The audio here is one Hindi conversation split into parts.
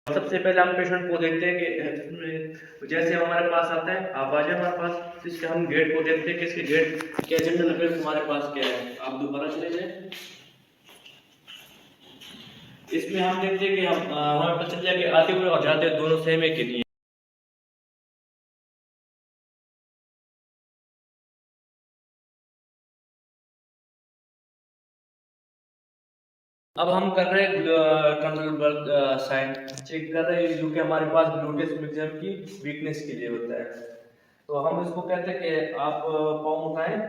सबसे पहले हम पेशेंट को देखते हैं कि जैसे हमारे पास आता है, आप आ जाए हमारे पास, इसके हम गेट को देखते हैं कि इसके गेट क्या जनरल अफेयर्स हमारे पास क्या है। आप दोबारा चले जाए, इसमें हम देखते हैं कि हम हमारे पता चल जाए कि आते हुए और जाते हुए दोनों सेम है कि नहीं। अब हम कर रहे हैं कंट्रोल साइन चेक कर रहे हैं, जो कि हमारे पास ग्लूटेस मैक्सिमम की वीकनेस के लिए होता है। तो हम इसको कहते हैं कि आप पाँव उठाएं,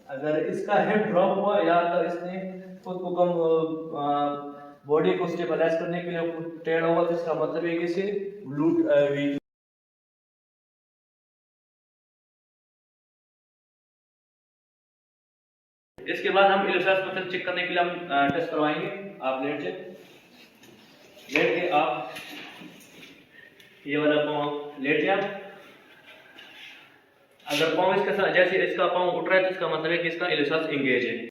अगर इसका हेड ड्रॉप हुआ या अगर इसने खुद को कम बॉडी को स्टेबलाइज करने के लिए टेढ़ा हुआ, तो इसका मतलब है कि इसे ग्लूट वीक। इसके बाद हम इलिप्साइड मसल चेक करने के लिए हम टेस्ट करवाएंगे। आप लेट जाए, लेट के आप ये वाला पाँव लेट जाए। अगर पाँव इसके साथ जैसे इसका पाँव उठ रहा है तो इसका मतलब है कि इसका इलिप्साइड एंगेज है।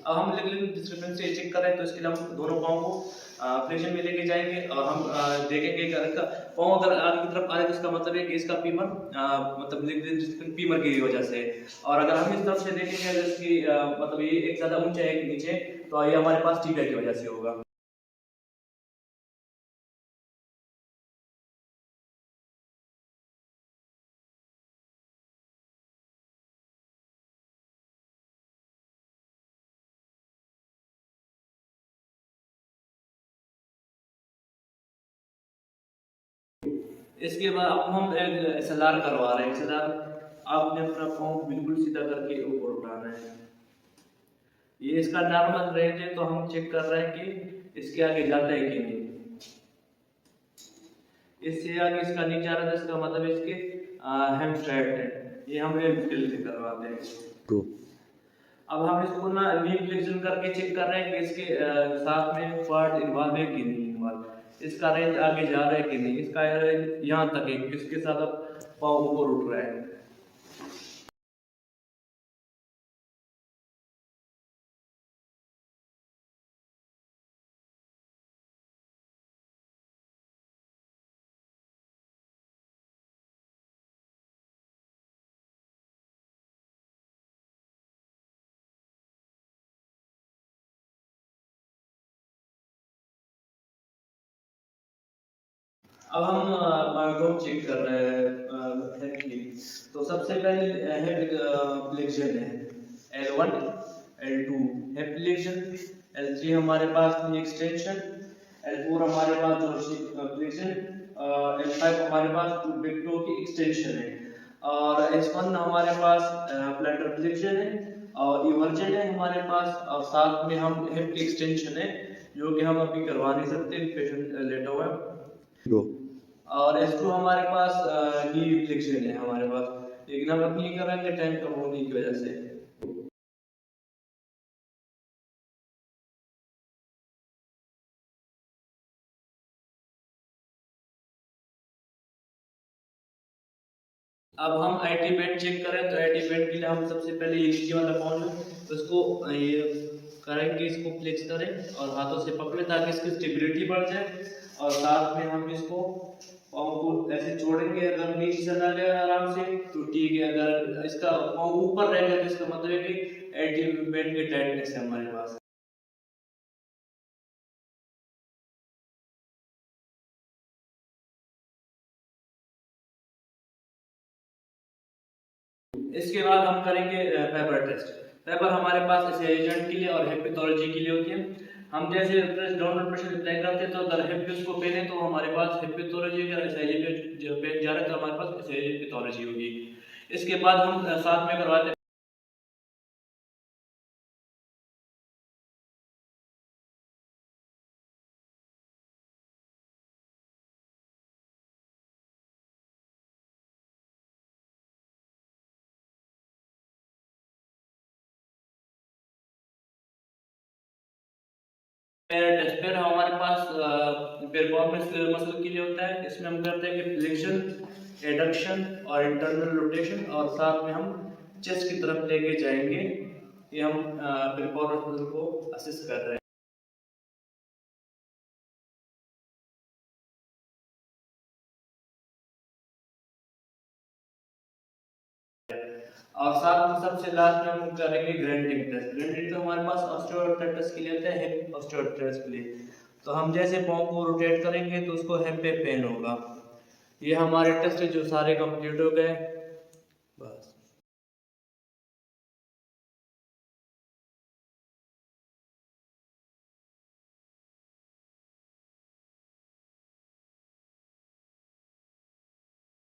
अब हम लिग्मेंट डिस्क्रिपेंसी चेक कर रहे हैं, तो इसके लिए हम दोनों पाँव को फ्लेक्शन में लेके जाएंगे और हम देखेंगे कि इसका पाँव अगर आगे की तरफ आ रहा है तो इसका मतलब है कि इसका फीमर मतलब लिग्मेंट फीमर की वजह से है। और अगर हम इस तरफ से देखेंगे अगर इसकी मतलब ये एक ज़्यादा ऊंचा है कि नीचे, तो ये हमारे पास टीबिया की वजह से होगा। इसके बाद अब हम एसएलआर करवा रहे हैं। एसएलआर आपने अपना पाँव बिल्कुल सीधा करके ऊपर उठाना है। ये इसका नॉर्मल रेंज है, तो हम चेक कर रहे हैं कि इसके आगे जाता है कि नहीं। इससे आगे इसका नहीं जा रहा है, इसका मतलब इसके हेमस्ट्राइड है। ये हम डिटेल से करवाते हैं। अब हम इसको ना नी फ्लेक्शन करके चेक कर रहे हैं कि इसके साथ में पार्ट इन्वॉल्व है कि नहीं इन्वॉल्व, इसका रेंज आगे जा रहा है कि नहीं, इसका रेंज यहाँ तक है, इसके साथ अब पाँव ऊपर उठ रहा है। अब हम मार्कअप चेक कर रहे हैं हेड की। तो सबसे पहले हेड फ्लेक्शन है L1 L2 head flexion, L3 हमारे पास नी एक्सटेंशन, L4 हमारे पास डोर्सिक फ्लेक्शन, L5 हमारे पास बिग टो की एक्सटेंशन है, और S1 हमारे पास प्लैटर फ्लेक्शन है, और इवर्जन है हमारे पास, और साथ में हम हिप की एक्सटेंशन है जो कि हम अभी करवा नहीं सकते, पेशेंट लेटा हुआ है। और S2 हमारे पास नी फ्लेक्शन है हमारे पास, लेकिन हम अभी नहीं करेंगे टाइम कम होने की वजह से। अब हम आईटी बेड चेक करें, तो आईटी बेड के लिए हम सबसे पहले ये नीचे वाला पाँव तो इसको ये करेंगे, इसको फ्लेक्स करें और हाथों से पकड़े ताकि इसकी स्टेबिलिटी बढ़ जाए। और साथ में हम इसको पाँव को ऐसे छोड़ेंगे, अगर नीचे चला गया आराम से तो ठीक है, अगर इसका पाँव ऊपर रहेगा तो इसका मतलब है कि एंटी बेंड की टाइटनेस है हमारे पास। इसके बाद हम करेंगे फेबर टेस्ट। फेबर हमारे पास ऐसे एजेंट के लिए और हिप पैथोलॉजी के लिए होती है। हम जैसे प्रेस डाउनवर्ड प्रेशर अप्लाई करते हैं तो अगर हिप उसको पहने तो हमारे पास हिप पैथोलॉजी, अगर ऐसा ये पे जा रहा है तो हमारे पास ऐसे पैथोलॉजी होगी। इसके बाद हम साथ में करवाते हैं पैर टेस्ट। पैर हमारे पास परफॉर्मेंस मसल के लिए होता है। इसमें हम करते हैं कि फ्लेक्शन, एडक्शन और इंटरनल रोटेशन, और साथ में हम चेस्ट की तरफ लेके जाएंगे। ये हम परफॉर्मेंस मसल को असिस्ट कर रहे हैं। और साथ में सबसे लास्ट में हम करेंगे ग्राइंडिंग टेस्ट। ग्राइंडिंग तो हमारे पास ऑस्टियोआर्थराइटिस के लिए होता है, हिप ऑस्टियोआर्थराइटिस के लिए। तो हम जैसे पाँव को रोटेट करेंगे तो उसको हिप पे पेन होगा। ये हमारे टेस्ट जो सारे कंप्लीट हो गए, बस।